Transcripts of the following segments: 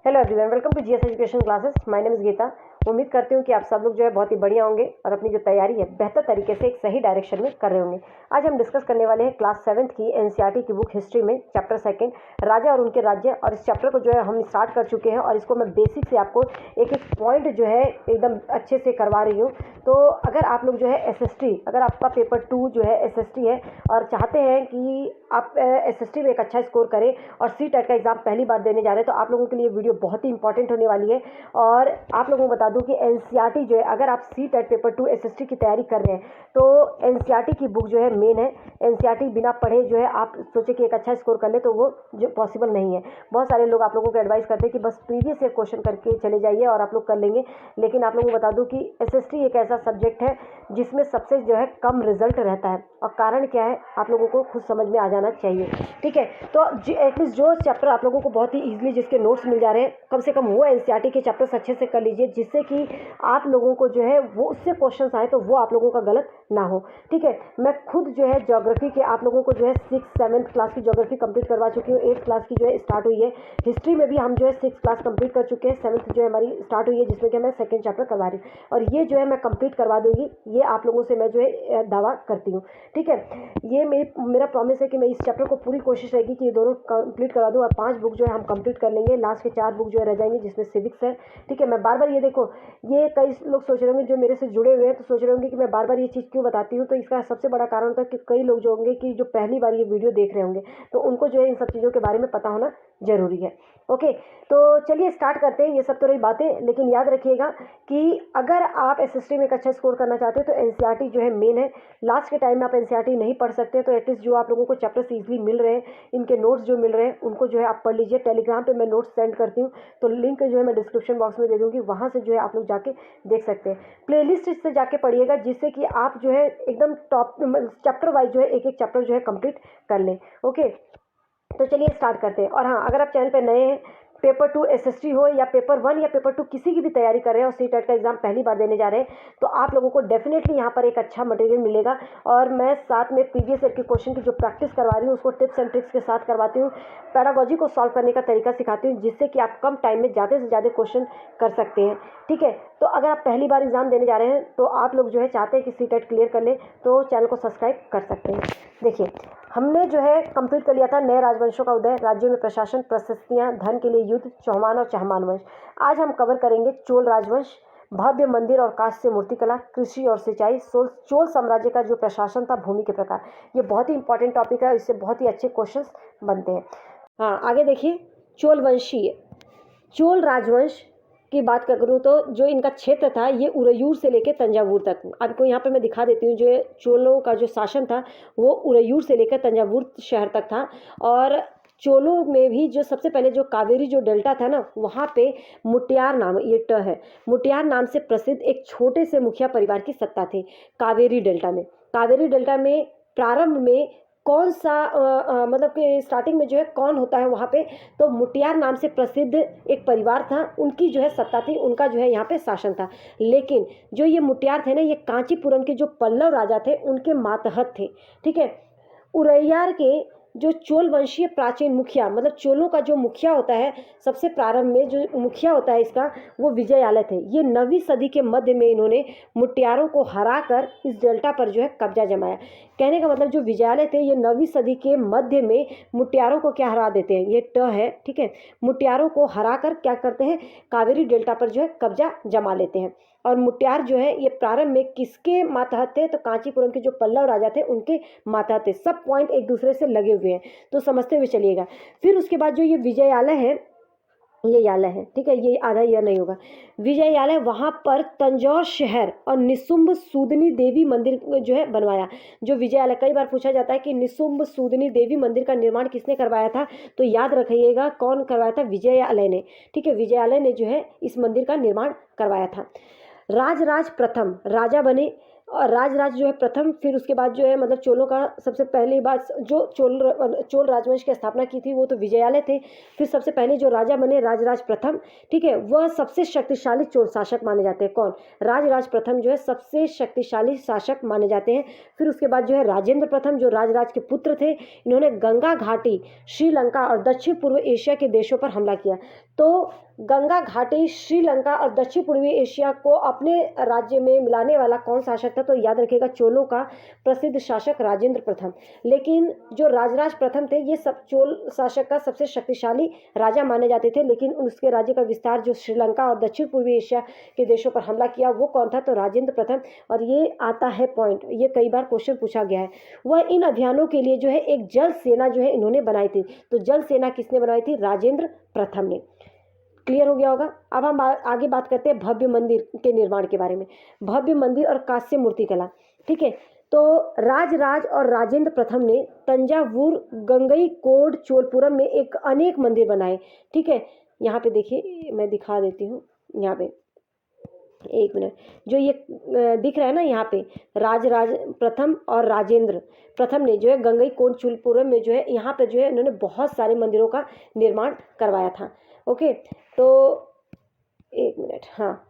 Hello everyone, welcome to GS education classes. My name is Geeta. उम्मीद करती हूँ कि आप सब लोग जो है बहुत ही बढ़िया होंगे और अपनी जो तैयारी है बेहतर तरीके से एक सही डायरेक्शन में कर रहे होंगे। आज हम डिस्कस करने वाले हैं क्लास 7th की एनसीईआरटी की बुक हिस्ट्री में चैप्टर 2 राजा और उनके राज्य। और इस चैप्टर को जो है हम स्टार्ट कर चुके हैं और इसको मैं बेसिक से आपको एक एक पॉइंट जो है एकदम अच्छे से करवा रही हूँ। तो अगर आप लोग जो है एसएसटी, अगर आपका पेपर 2 जो है एसएसटी है और चाहते हैं कि आप एसएसटी में एक अच्छा स्कोर करें और सीटेट का एग्जाम पहली बार देने जा रहे हैं, तो आप लोगों के लिए वीडियो बहुत ही इंपॉर्टेंट होने वाली है। और आप लोगों को बता दूं कि एनसीईआरटी जो है, अगर आप सीटेट पेपर 2 एसएसटी की तैयारी कर रहे हैं तो एनसीईआरटी की बुक जो है मेन है। एनसीईआरटी बिना पढ़े जो है आप सोचे कि एक अच्छा स्कोर कर ले तो वो जो पॉसिबल नहीं है। बहुत सारे लोग आप लोगों को एडवाइस करते हैं कि बस प्रीवियस ईयर क्वेश्चन करके चले जाइए और आप लोग कर लेंगे, लेकिन आप लोगों को बता दूं कि एसएसटी एक ऐसा सब्जेक्ट है जिसमें सबसे जो है कम रिजल्ट रहता है। और कारण क्या है आप लोगों को खुद समझ में आ जाना चाहिए, ठीक है। तो एटलीस्ट जो चैप्टर आप लोगों को बहुत ही ईजिली जिसके नोट्स मिल जा रहे हैं, कम से कम वो एनसीईआरटी के चैप्टर्स अच्छे से कर लीजिए, जिससे कि आप लोगों को जो है वो उससे क्वेश्चंस आए तो वो आप लोगों का गलत ना हो, ठीक है। मैं खुद जो है ज्योग्राफी के आप लोगों को जो है 6th-7th क्लास की ज्योग्राफी कंप्लीट करवा चुकी हूँ। 8th क्लास की जो है स्टार्ट हुई है। हिस्ट्री में भी हम जो है 6th क्लास कंप्लीट कर चुके हैं। 7th जो है हमारी स्टार्ट हुई है, जिसमें कि मैं 2nd चैप्टर करवा रही हूँ और ये जो है मैं कंप्लीट करवा दूंगी, ये आप लोगों से मैं जो है दावा करती हूँ, ठीक है। ये मेरा प्रॉमिस है कि मैं इस चैप्टर को पूरी कोशिश रहेगी कि ये दोनों कंप्लीट करा दूँ और 5 बुक जो है हम कंप्लीट कर लेंगे। लास्ट के 4 बुक जो है रह जाएंगी, जिसमें सिविक्स है, ठीक है। मैं बार बार ये देखो, ये कई लोग सोच रहे होंगे जो मेरे से जुड़े हुए हैं तो सोच रहे होंगे कि मैं बार बार ये चीज़ क्यों बताती हूँ। तो इसका सबसे बड़ा कारण था कि कई लोग जो होंगे कि जो पहली बार ये वीडियो देख रहे होंगे तो उनको जो है इन सब चीज़ों के बारे में पता होना जरूरी है। ओके, तो चलिए स्टार्ट करते हैं। ये सब तो रही बातें, लेकिन याद रखिएगा कि अगर आप एसएसटी में एक अच्छा स्कोर करना चाहते हैं तो एनसीईआरटी जो है मेन है। लास्ट के टाइम में आप एनसीईआरटी नहीं पढ़ सकते तो एटलीस्ट जो आप लोगों को चैप्टर्स ईजिली मिल रहे हैं, इनके नोट्स जो मिल रहे हैं उनको जो है आप पढ़ लीजिए। टेलीग्राम पे मैं नोट्स सेंड करती हूँ, तो लिंक जो है मैं डिस्क्रिप्शन बॉक्स में दे दूँगी, वहाँ से जो है आप लोग जाके देख सकते हैं। प्लेलिस्ट से जाके पढ़िएगा, जिससे कि आप जो है एकदम टॉप चैप्टर वाइज जो है एक एक चैप्टर जो है कंप्लीट कर लें। ओके, तो चलिए स्टार्ट करते हैं। और हाँ, अगर आप चैनल पर नए हैं, पेपर 2 एसएसटी हो या पेपर 1 या पेपर 2 किसी की भी तैयारी कर रहे हैं और सीटेट का एग्जाम पहली बार देने जा रहे हैं, तो आप लोगों को डेफिनेटली यहाँ पर एक अच्छा मटेरियल मिलेगा। और मैं साथ में प्रीवियस ईयर के क्वेश्चन की जो प्रैक्टिस करवा रही हूँ उसको टिप्स एंड ट्रिक्स के साथ करवाती हूँ। पैडागोजी को सॉल्व करने का तरीका सिखाती हूँ, जिससे कि आप कम टाइम में ज़्यादा से ज़्यादा क्वेश्चन कर सकते हैं, ठीक है। तो अगर आप पहली बार एग्जाम देने जा रहे हैं तो आप लोग जो है चाहते हैं कि सीटेट क्लियर कर ले, तो चैनल को सब्सक्राइब कर सकते हैं। देखिए, हमने जो है कंप्लीट कर लिया था नए राजवंशों का उदय, राज्यों में प्रशासन, प्रशस्तियां, धन के लिए युद्ध, चौहान और चहमान वंश। आज हम कवर करेंगे चोल राजवंश, भव्य मंदिर और कांस्य मूर्तिकला, कृषि और सिंचाई, चोल साम्राज्य का जो प्रशासन था, भूमि के प्रकार। ये बहुत ही इंपॉर्टेंट टॉपिक है, इससे बहुत ही अच्छे क्वेश्चंस बनते हैं। हाँ, आगे देखिए, चोल वंशीय, चोल राजवंश की बात करूँ तो जो इनका क्षेत्र था ये उरयूर से लेकर तंजावुर तक। आपको यहाँ पर मैं दिखा देती हूँ, जो चोलों का जो शासन था वो उरयूर से लेकर तंजावुर शहर तक था। और चोलों में भी जो सबसे पहले जो कावेरी जो डेल्टा था ना, वहाँ पे मुटियार नाम, ये ट है, मुटियार नाम से प्रसिद्ध एक छोटे से मुखिया परिवार की सत्ता थी कावेरी डेल्टा में। कावेरी डेल्टा में प्रारंभ में कौन सा मतलब कि स्टार्टिंग में जो है कौन होता है वहाँ पे, तो मुटियार नाम से प्रसिद्ध एक परिवार था, उनकी जो है सत्ता थी, उनका जो है यहाँ पे शासन था। लेकिन जो ये मुटियार थे ना, ये कांचीपुरम के जो पल्लव राजा थे उनके मातहत थे, ठीक है। उरैयार के जो चोल वंशीय प्राचीन मुखिया, मतलब चोलों का जो मुखिया होता है सबसे प्रारंभ में जो मुखिया होता है इसका, वो विजयालय थे। ये 9वीं सदी के मध्य में इन्होंने मुटियारों को हराकर इस डेल्टा पर जो है कब्जा जमाया। कहने का मतलब जो विजयालय थे ये 9वीं सदी के मध्य में मुटियारों को क्या हरा देते हैं, ये ट है, ठीक है। मुटियारों को हराकर क्या करते हैं, कावेरी डेल्टा पर जो है कब्जा जमा लेते हैं। और मुटियार जो है ये प्रारंभ में किसके मातहत थे, तो कांचीपुरम के जो पल्लव राजा थे उनके मातहत थे। सब पॉइंट एक दूसरे से लगे हुए हैं, तो समझते हुए चलिएगा। फिर उसके बाद जो ये विजयालय है, ये यालय है, ठीक है, ये आधा ईयर नहीं होगा। विजयालय, वहाँ पर तंजौर शहर और निशुंभ सूदनी देवी मंदिर जो है बनवाया। जो विजयालय, कई बार पूछा जाता है कि निशुंभ सूदनी देवी मंदिर का निर्माण किसने करवाया था, तो याद रखिएगा कौन करवाया था, विजयालय ने, ठीक है। विजयालय ने जो है इस मंदिर का निर्माण करवाया था। राजराज प्रथम राजा बने, और राजराज जो है प्रथम, फिर उसके बाद जो है मतलब चोलों का सबसे पहली बात जो चोल राजवंश की स्थापना की थी वो तो विजयालय थे। फिर सबसे पहले जो राजा बने राजराज प्रथम, ठीक है, वह सबसे शक्तिशाली चोल शासक माने जाते हैं। कौन, राजराज प्रथम जो है सबसे शक्तिशाली शासक माने जाते हैं। फिर उसके बाद जो है राजेंद्र प्रथम, जो राजराज के पुत्र थे, इन्होंने गंगा घाटी, श्रीलंका और दक्षिण पूर्व एशिया के देशों पर हमला किया। तो गंगा घाटी, श्रीलंका और दक्षिण पूर्वी एशिया को अपने राज्य में मिलाने वाला कौन शासक था? तो याद रखिएगा, चोलों का प्रसिद्ध शासक राजेंद्र प्रथम। लेकिन जो राजराज प्रथम थे, ये सब चोल शासक का सबसे शक्तिशाली राजा माने जाते थे, लेकिन उसके राज्य का विस्तार जो श्रीलंका और दक्षिण पूर्वी एशिया के देशों पर हमला किया, वो कौन था? तो राजेंद्र प्रथम। और ये आता है पॉइंट, ये कई बार क्वेश्चन पूछा गया है। वह इन अभियानों के लिए जो है एक जल सेना जो है इन्होंने बनाई थी। तो जल सेना किसने बनाई थी? राजेंद्र प्रथम ने। क्लियर हो गया होगा। अब हम आगे बात करते हैं भव्य मंदिर के निर्माण के बारे में। भव्य मंदिर और कांस्य मूर्ति कला, ठीक है। तो राजराज और राजेंद्र प्रथम ने तंजावुर, गंगईकोंड, चोलपुरम में एक अनेक मंदिर बनाए, ठीक है। यहाँ पे देखिए, मैं दिखा देती हूँ, यहाँ पे एक मिनट, जो ये दिख रहा है ना, यहाँ पे राजराज प्रथम और राजेंद्र प्रथम ने जो है गंगईकोंड, चोलपुरम में जो है, यहाँ पे जो है इन्होंने बहुत सारे मंदिरों का निर्माण करवाया था। ओके, तो एक मिनट, हाँ,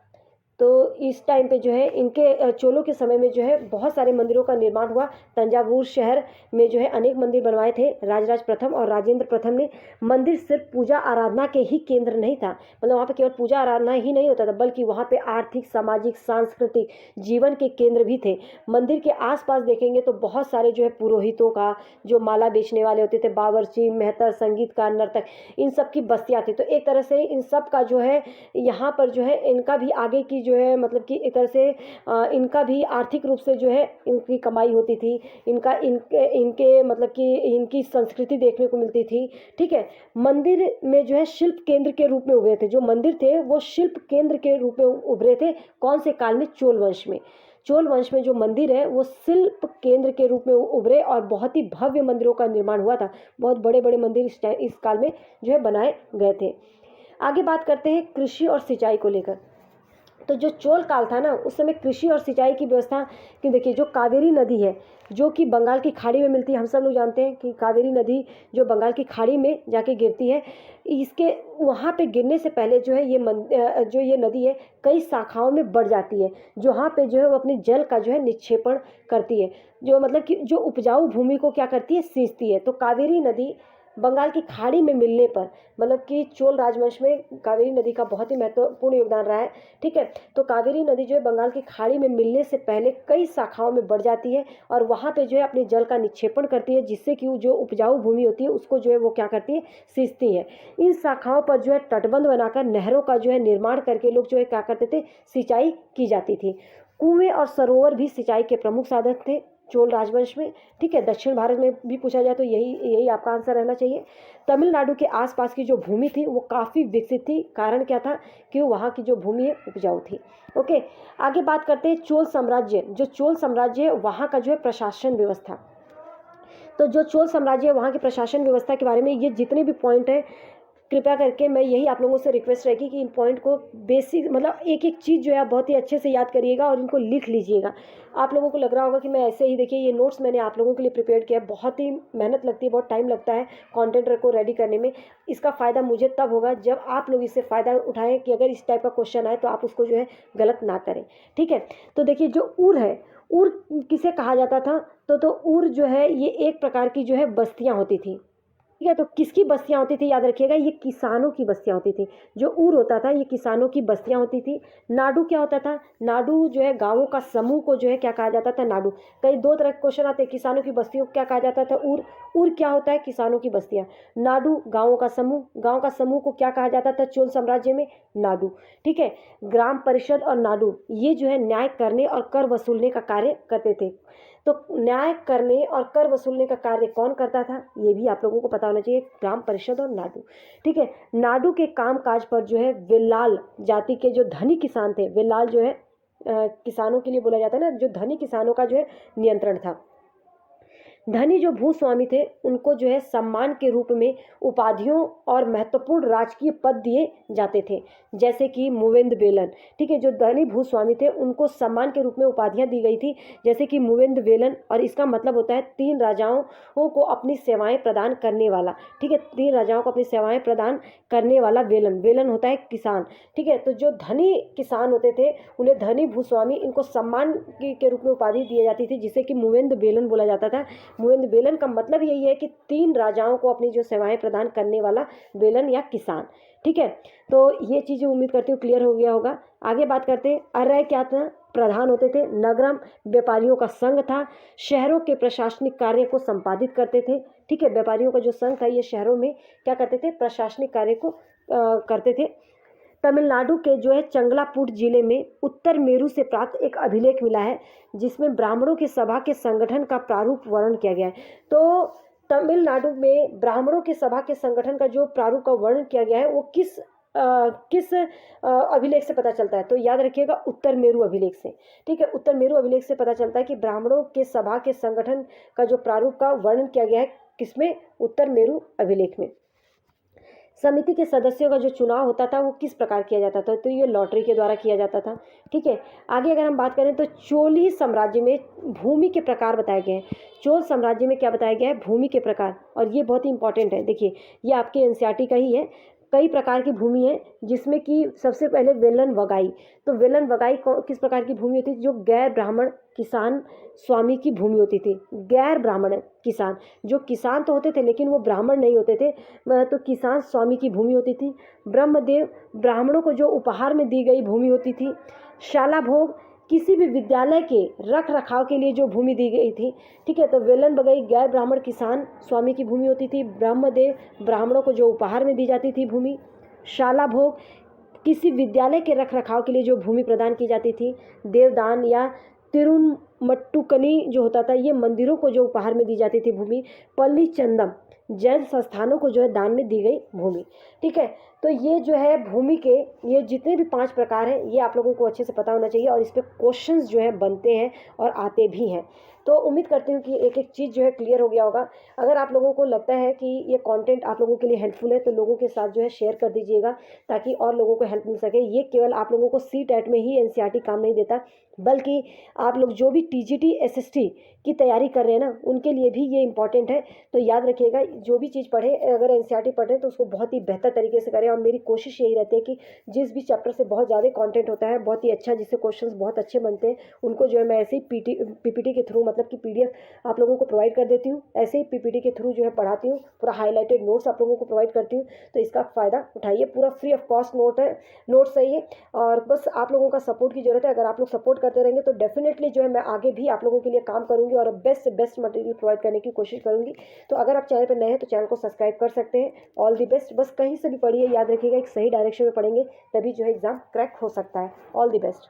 तो इस टाइम पे जो है इनके चोलों के समय में जो है बहुत सारे मंदिरों का निर्माण हुआ। तंजावुर शहर में जो है अनेक मंदिर बनवाए थे राजराज प्रथम और राजेंद्र प्रथम ने। मंदिर सिर्फ पूजा आराधना के ही केंद्र नहीं था, मतलब वहाँ पे केवल पूजा आराधना ही नहीं होता था, बल्कि वहाँ पे आर्थिक, सामाजिक, सांस्कृतिक जीवन के केंद्र भी थे। मंदिर के आसपास देखेंगे तो बहुत सारे जो है पुरोहितों का, जो माला बेचने वाले होते थे, बावर्ची, मेहतर, संगीतकार, नर्तक, इन सब की बस्तियाँ थी। तो एक तरह से इन सब का जो है यहाँ पर जो है इनका भी आगे की जो है, मतलब कि एक तरह से इनका भी आर्थिक रूप से जो है इनकी कमाई होती थी, इनके मतलब कि इनकी संस्कृति देखने को मिलती थी, ठीक है। मंदिर में जो है शिल्प केंद्र के रूप में उभरे थे, जो मंदिर थे वो शिल्प केंद्र के रूप में उभरे थे। कौन से काल में? चोल वंश में। चोल वंश में जो मंदिर है वो शिल्प केंद्र के रूप में उभरे और बहुत ही भव्य मंदिरों का निर्माण हुआ था। बहुत बड़े बड़े मंदिर इस काल में जो है बनाए गए थे। आगे बात करते हैं कृषि और सिंचाई को लेकर। तो जो चोल काल था ना, उस समय कृषि और सिंचाई की व्यवस्था कि देखिए, जो कावेरी नदी है जो कि बंगाल की खाड़ी में मिलती है, हम सब लोग जानते हैं कि कावेरी नदी जो बंगाल की खाड़ी में जाके गिरती है, इसके वहाँ पे गिरने से पहले जो है जो ये नदी है कई शाखाओं में बढ़ जाती है, जहाँ पे जो है वो अपने जल का जो है निक्षेपण करती है, जो मतलब कि जो उपजाऊ भूमि को क्या करती है? सींचती है। तो कावेरी नदी बंगाल की खाड़ी में मिलने पर, मतलब कि चोल राजवंश में कावेरी नदी का बहुत ही महत्वपूर्ण योगदान रहा है, ठीक है। तो कावेरी नदी जो है बंगाल की खाड़ी में मिलने से पहले कई शाखाओं में बढ़ जाती है और वहाँ पे जो है अपने जल का निक्षेपण करती है, जिससे कि जो उपजाऊ भूमि होती है उसको जो है वो क्या करती है? सींचती है। इन शाखाओं पर जो है तटबंध बनाकर नहरों का जो है निर्माण करके लोग जो है क्या करते थे? सिंचाई की जाती थी। कुएं और सरोवर भी सिंचाई के प्रमुख साधन थे चोल राजवंश में, ठीक है। दक्षिण भारत में भी पूछा जाए तो यही आपका आंसर रहना चाहिए। तमिलनाडु के आसपास की जो भूमि थी वो काफ़ी विकसित थी। कारण क्या था? कि वहाँ की जो भूमि है उपजाऊ थी। ओके, आगे बात करते हैं चोल साम्राज्य। जो चोल साम्राज्य है वहाँ का जो है प्रशासन व्यवस्था। तो जो चोल साम्राज्य है वहाँ की प्रशासन व्यवस्था के बारे में ये जितने भी पॉइंट हैं, कृपया करके मैं यही आप लोगों से रिक्वेस्ट रहेगी कि इन पॉइंट को बेसिक, मतलब एक एक चीज़ जो है आप बहुत ही अच्छे से याद करिएगा और इनको लिख लीजिएगा। आप लोगों को लग रहा होगा कि मैं ऐसे ही, देखिए ये नोट्स मैंने आप लोगों के लिए प्रिपेयर किया है, बहुत ही मेहनत लगती है, बहुत टाइम लगता है कंटेंट को रेडी करने में। इसका फ़ायदा मुझे तब होगा जब आप लोग इससे फ़ायदा उठाएं कि अगर इस टाइप का क्वेश्चन आए तो आप उसको जो है गलत ना करें, ठीक है। तो देखिए, जो ऊर है, ऊर किसे कहा जाता था? तो ऊर जो है ये एक प्रकार की जो है बस्तियाँ होती थी, ठीक है। तो किसकी बस्तियाँ होती थी? याद रखिएगा, ये किसानों की बस्तियाँ होती थी। जो ऊर होता था ये किसानों की बस्तियाँ होती थी। नाडू क्या होता था? नाडू जो है गांवों का समूह को जो है क्या कहा जाता था? नाडू। कई दो तरह के क्वेश्चन आते हैं। किसानों की बस्तियों को क्या कहा जाता था? ऊर। ऊर क्या होता है? किसानों की बस्तियाँ। नाडू गाँवों का समूह। गाँव का समूह को क्या कहा जाता था चोल साम्राज्य में? नाडू, ठीक है। ग्राम परिषद और नाडू ये जो है न्याय करने और कर वसूलने का कार्य करते थे। तो न्याय करने और कर वसूलने का कार्य कौन करता था? ये भी आप लोगों को पता होना चाहिए, ग्राम परिषद और नाडू, ठीक है। नाडू के कामकाज पर जो है वेल्लाल जाति के जो धनी किसान थे, वेल्लाल जो है किसानों के लिए बोला जाता है ना, जो धनी किसानों का जो है नियंत्रण था। धनी जो भूस्वामी थे उनको जो है सम्मान के रूप में उपाधियों और महत्वपूर्ण राजकीय पद दिए जाते थे, जैसे कि मुवेंद बेलन, ठीक है। जो धनी भूस्वामी थे उनको सम्मान के रूप में उपाधियां दी गई थी, जैसे कि मुवेंद बेलन, और इसका मतलब होता है 3 राजाओं को अपनी सेवाएं प्रदान करने वाला, ठीक है। 3 राजाओं को अपनी सेवाएं प्रदान करने वाला वेलन। वेलन होता है किसान, ठीक है। तो जो धनी किसान होते थे उन्हें धनी भूस्वामी, इनको सम्मान के रूप में उपाधि दी जाती थी, जिसे कि मुवेंद बेलन बोला जाता था। मुहिंद बेलन का मतलब यही है कि 3 राजाओं को अपनी जो सेवाएं प्रदान करने वाला बेलन या किसान। ठीक है, तो ये चीज़ें उम्मीद करती हूँ क्लियर हो गया होगा। आगे बात करते हैं, अर्रय क्या था? प्रधान होते थे। नगरम व्यापारियों का संघ था, शहरों के प्रशासनिक कार्य को संपादित करते थे। ठीक है, व्यापारियों का जो संघ था ये शहरों में क्या करते थे? प्रशासनिक कार्य को करते थे। तमिलनाडु के जो है चंगलापुट जिले में उत्तर मेरू से प्राप्त एक अभिलेख मिला है जिसमें ब्राह्मणों की सभा के संगठन का प्रारूप वर्णन किया गया है। तो तमिलनाडु में ब्राह्मणों की सभा के संगठन का जो प्रारूप का वर्णन किया गया है वो किस अभिलेख से पता चलता है? तो याद रखिएगा, उत्तर मेरू अभिलेख से। ठीक है, उत्तर मेरू अभिलेख से पता चलता है कि ब्राह्मणों के सभा के संगठन का जो प्रारूप का वर्णन किया गया है किसमें? उत्तर मेरू अभिलेख में। समिति के सदस्यों का जो चुनाव होता था वो किस प्रकार किया जाता था? तो ये लॉटरी के द्वारा किया जाता था। ठीक है, आगे अगर हम बात करें तो चोली साम्राज्य में भूमि के प्रकार बताए गए हैं। चोल साम्राज्य में क्या बताया गया है? भूमि के प्रकार, और ये बहुत ही इंपॉर्टेंट है। देखिए, ये आपके एनसीईआरटी का ही है। कई प्रकार की भूमि है जिसमें कि सबसे पहले वेलन वगाई। तो वेलन वगाई किस प्रकार की भूमि होती थी? जो गैर ब्राह्मण किसान स्वामी की भूमि होती थी। गैर ब्राह्मण किसान, जो किसान तो होते थे लेकिन वो ब्राह्मण नहीं होते थे, तो किसान स्वामी की भूमि होती थी। ब्रह्मदेव ब्राह्मणों को जो उपहार में दी गई भूमि होती थी। शाला भोग किसी भी विद्यालय के रख रखाव के लिए जो भूमि दी गई थी। ठीक है, तो वेलन बगई गैर ब्राह्मण किसान स्वामी की भूमि होती थी। ब्रह्मदेव ब्राह्मणों को जो उपहार में दी जाती थी भूमि। शाला भोग किसी विद्यालय के रख रखाव के लिए जो भूमि प्रदान की जाती थी। देवदान या तिरुमट्टुकनी जो होता था ये मंदिरों को जो उपहार में दी जाती थी भूमि। पल्ली चंदम जैन संस्थानों को जो है दान में दी गई भूमि। ठीक है, तो ये जो है भूमि के ये जितने भी 5 प्रकार हैं ये आप लोगों को अच्छे से पता होना चाहिए, और इस पर क्वेश्चंस जो है बनते हैं और आते भी हैं। तो उम्मीद करती हूँ कि एक एक चीज़ जो है क्लियर हो गया होगा। अगर आप लोगों को लगता है कि ये कंटेंट आप लोगों के लिए हेल्पफुल है तो लोगों के साथ जो है शेयर कर दीजिएगा ताकि और लोगों को हेल्प मिल सके। ये केवल आप लोगों को CTET में ही एनसीईआरटी काम नहीं देता, बल्कि आप लोग जो भी TGT SST की तैयारी कर रहे हैं ना उनके लिए भी ये इंपॉर्टेंट है। तो याद रखिएगा, जो भी चीज़ पढ़े, अगर एनसीईआरटी पढ़ रहे हैं तो उसको बहुत ही बेहतर तरीके से करें। और मेरी कोशिश यही रहती है कि जिस भी चैप्टर से बहुत ज़्यादा कंटेंट होता है, बहुत ही अच्छा, जिससे क्वेश्चंस बहुत अच्छे बनते हैं, उनको जो है मैं ऐसे ही PPT के थ्रू, मतलब कि PDF आप लोगों को प्रोवाइड कर देती हूँ। ऐसे ही PPT के थ्रू जो है पढ़ाती हूँ, पूरा हाईलाइटेड नोट्स आप लोगों को प्रोवाइड करती हूँ। तो इसका फ़ायदा उठाइए, पूरा फ्री ऑफ कॉस्ट नोट्स है ये। और बस आप लोगों का सपोर्ट की ज़रूरत है। अगर आप लोग सपोर्ट करते रहेंगे तो डेफिनेटली जो है मैं आगे भी आप लोगों के लिए काम करूँगी और बेस्ट से बेस्ट मटेरियल प्रोवाइड करने की कोशिश करूँगी। तो अगर आप चैनल पर नए हैं तो चैनल को सब्सक्राइब कर सकते हैं। All the best. बस कहीं से भी पढ़िए, याद रखिएगा एक सही डायरेक्शन में पढ़ेंगे तभी जो है एग्ज़ाम क्रैक हो सकता है। All the best.